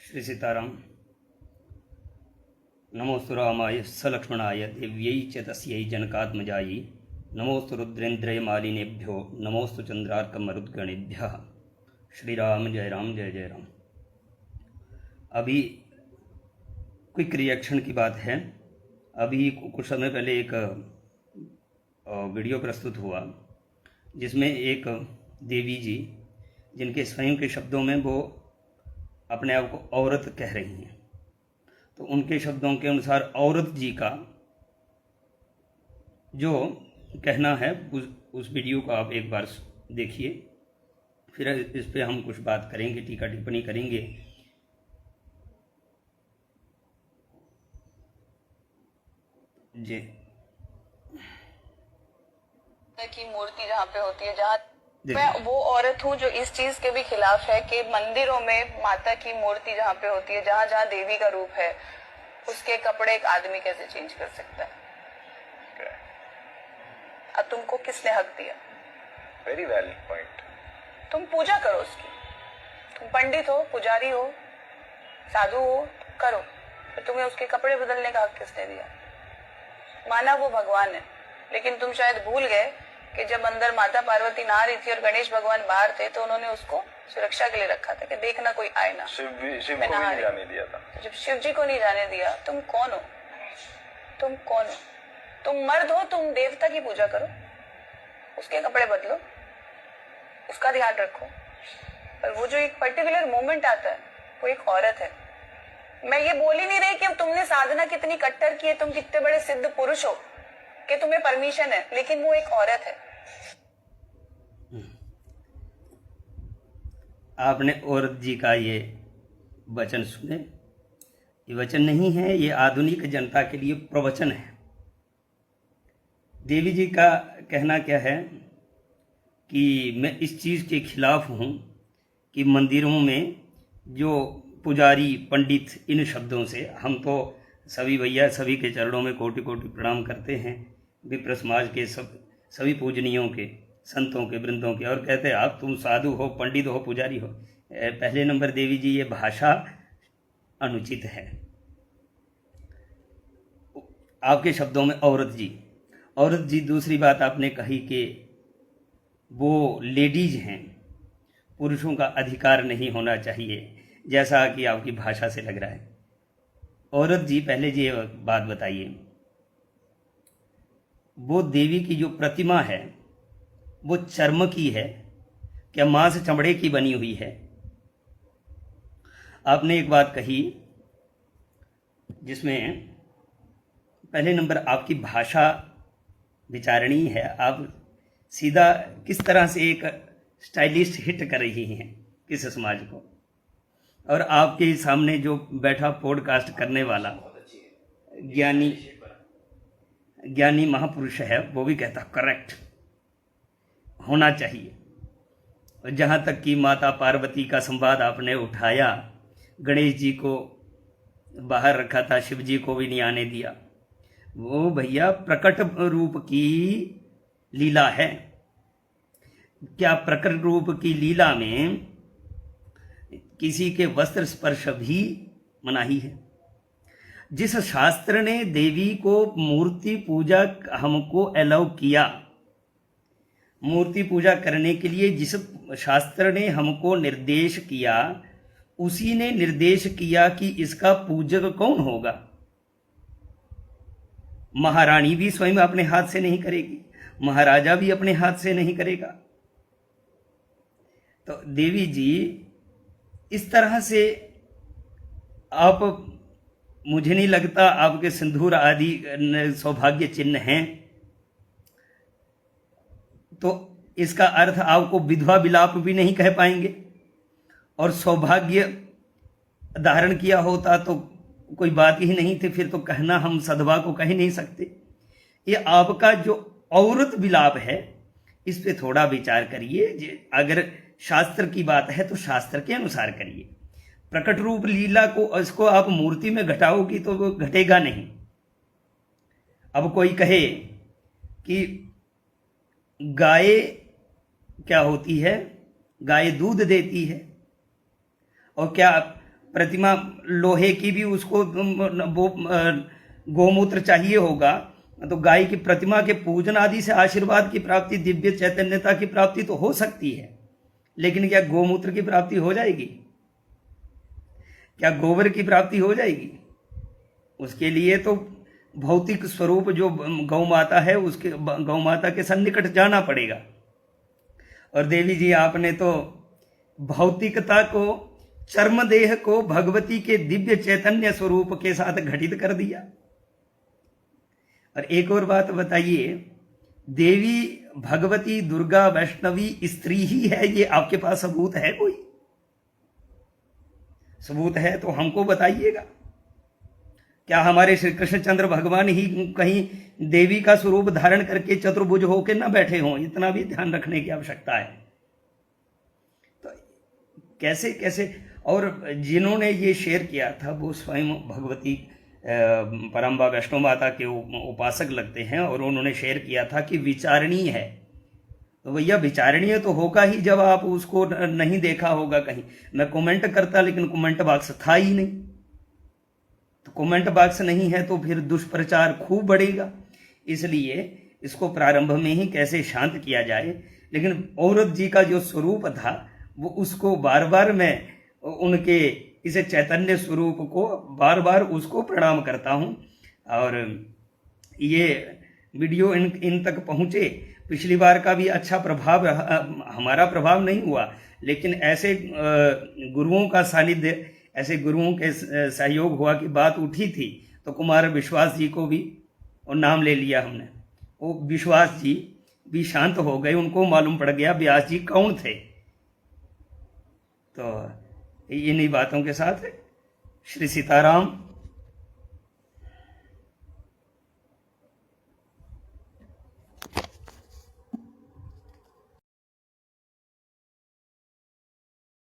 श्री सीताराम। नमोस्तु रामाय सलक्ष्मणाय देव्यै च तस्यै जनकात्मजायै। नमोस्तु रुद्रेन्द्रय मालिनेभ्यो नमोस्तु चंद्रार्कमरुद्गणेभ्यः। श्री राम जय राम जय जय राम। अभी क्विक रिएक्शन की बात है। अभी कुछ समय पहले एक वीडियो प्रस्तुत हुआ जिसमें एक देवी जी, जिनके स्वयं के शब्दों में वो अपने आप को औरत कह रही हैं, तो उनके शब्दों के अनुसार औरत जी का जो कहना है उस वीडियो को आप एक बार देखिए, फिर इस पे हम कुछ बात करेंगे, टीका टिप्पणी करेंगे। जी, की मूर्ति जहाँ पे होती है, जहाँ मैं वो औरत हूँ जो इस चीज के भी खिलाफ है कि मंदिरों में माता की मूर्ति जहाँ पे होती है, जहाँ जहाँ देवी का रूप है, उसके कपड़े एक आदमी कैसे चेंज कर सकता है? अब तुमको किसने हक दिया? Very valid point. तुम पूजा करो उसकी, तुम पंडित हो, पुजारी हो, साधु हो, करो, तो तुम्हें उसके कपड़े बदलने का हक किसने दिया? माना वो भगवान है, लेकिन तुम शायद भूल गए कि जब अंदर माता पार्वती नहा रही थी और गणेश भगवान बाहर थे, तो उन्होंने उसको सुरक्षा के लिए रखा था कि देखना कोई आए ना। शिव को भी नहीं जाने दिया था। जब शिव जी को नहीं जाने दिया, तुम कौन हो? तुम कौन हो? तुम मर्द हो, तुम देवता की पूजा करो, उसके कपड़े बदलो, उसका ध्यान रखो। पर वो जो एक पर्टिकुलर मोमेंट आता है, वो एक औरत है। मैं ये बोल ही नहीं रही कि तुमने साधना कितनी कट्टर की है, तुम कितने बड़े सिद्ध पुरुष हो कि तुम्हें परमिशन है, लेकिन वो एक औरत है। आपने औरत जी का ये वचन सुने। ये वचन नहीं है, ये आधुनिक जनता के लिए प्रवचन है। देवी जी का कहना क्या है कि मैं इस चीज़ के खिलाफ हूँ कि मंदिरों में जो पुजारी पंडित, इन शब्दों से हम तो सभी भैया सभी के चरणों में कोटि कोटि प्रणाम करते हैं, विप्र समाज के सभी पूजनियों के, संतों के, वृंदों के, और कहते हैं आप तुम साधु हो, पंडित हो, पुजारी हो। पहले नंबर देवी जी, ये भाषा अनुचित है। आपके शब्दों में औरत जी, औरत जी। दूसरी बात आपने कही कि वो लेडीज हैं, पुरुषों का अधिकार नहीं होना चाहिए, जैसा कि आपकी भाषा से लग रहा है। औरत जी, पहले जी बात बताइए, वो देवी की जो प्रतिमा है वो चर्म की है क्या मांस चमड़े की बनी हुई है? आपने एक बात कही जिसमें पहले नंबर आपकी भाषा विचारणीय है। आप सीधा किस तरह से एक स्टाइलिस्ट हिट कर रही हैं किस समाज को, और आपके सामने जो बैठा पॉडकास्ट करने वाला ज्ञानी महापुरुष है, वो भी कहता करेक्ट होना चाहिए। और जहाँ तक कि माता पार्वती का संवाद आपने उठाया, गणेश जी को बाहर रखा था, शिव जी को भी नहीं आने दिया, वो भैया प्रकट रूप की लीला है। क्या प्रकट रूप की लीला में किसी के वस्त्र स्पर्श भी मनाही है? जिस शास्त्र ने देवी को मूर्ति पूजा हमको अलाउ किया, मूर्ति पूजा करने के लिए जिस शास्त्र ने हमको निर्देश किया, उसी ने निर्देश किया कि इसका पूजक कौन होगा। महारानी भी स्वयं अपने हाथ से नहीं करेगी, महाराजा भी अपने हाथ से नहीं करेगा। तो देवी जी, इस तरह से आप, मुझे नहीं लगता आपके सिंदूर आदि सौभाग्य चिन्ह हैं, तो इसका अर्थ आपको विधवा विलाप भी नहीं कह पाएंगे। और सौभाग्य धारण किया होता तो कोई बात ही नहीं थी, फिर तो कहना हम सधवा को कह नहीं सकते। ये आपका जो औरत विलाप है, इस पे थोड़ा विचार करिए। अगर शास्त्र की बात है तो शास्त्र के अनुसार करिए। प्रकट रूप लीला को, इसको आप मूर्ति में घटाओगी तो वो घटेगा नहीं। अब कोई कहे कि गाय क्या होती है, गाय दूध देती है, और क्या प्रतिमा लोहे की भी उसको वो गोमूत्र चाहिए होगा, तो गाय की प्रतिमा के पूजन आदि से आशीर्वाद की प्राप्ति, दिव्य चैतन्यता की प्राप्ति तो हो सकती है, लेकिन क्या गोमूत्र की प्राप्ति हो जाएगी? क्या गोबर की प्राप्ति हो जाएगी? उसके लिए तो भौतिक स्वरूप जो गौ माता है, उसके गौ माता के सन्निकट जाना पड़ेगा। और देवी जी, आपने तो भौतिकता को, चर्म देह को भगवती के दिव्य चैतन्य स्वरूप के साथ घटित कर दिया। और एक और बात बताइए, देवी भगवती दुर्गा वैष्णवी स्त्री ही है, ये आपके पास सबूत है? कोई सबूत है तो हमको बताइएगा। क्या हमारे श्री कृष्णचंद्र भगवान ही कहीं देवी का स्वरूप धारण करके चतुर्भुज होकर ना बैठे हों? इतना भी ध्यान रखने की आवश्यकता है। तो कैसे कैसे, और जिन्होंने ये शेयर किया था वो स्वयं भगवती परम्बा वैष्णो माता के उपासक लगते हैं, और उन्होंने शेयर किया था कि विचारणीय है। तो भैया विचारणीय तो होगा ही जब आप उसको नहीं देखा होगा कहीं। मैं कमेंट करता, लेकिन कमेंट बॉक्स था ही नहीं। तो कमेंट बॉक्स नहीं है तो फिर दुष्प्रचार खूब बढ़ेगा। इसलिए इसको प्रारंभ में ही कैसे शांत किया जाए। लेकिन औरत जी का जो स्वरूप था वो, उसको बार बार मैं उनके इस चैतन्य स्वरूप को बार बार उसको प्रणाम करता हूं। और ये वीडियो इन तक पहुंचे। पिछली बार का भी अच्छा प्रभाव, हमारा प्रभाव नहीं हुआ, लेकिन ऐसे गुरुओं का सानिध्य, ऐसे गुरुओं के सहयोग हुआ कि बात उठी थी, तो कुमार विश्वास जी को भी और नाम ले लिया हमने। वो विश्वास जी भी शांत हो गए, उनको मालूम पड़ गया व्यास जी कौन थे। तो इन्हीं बातों के साथ श्री सीताराम।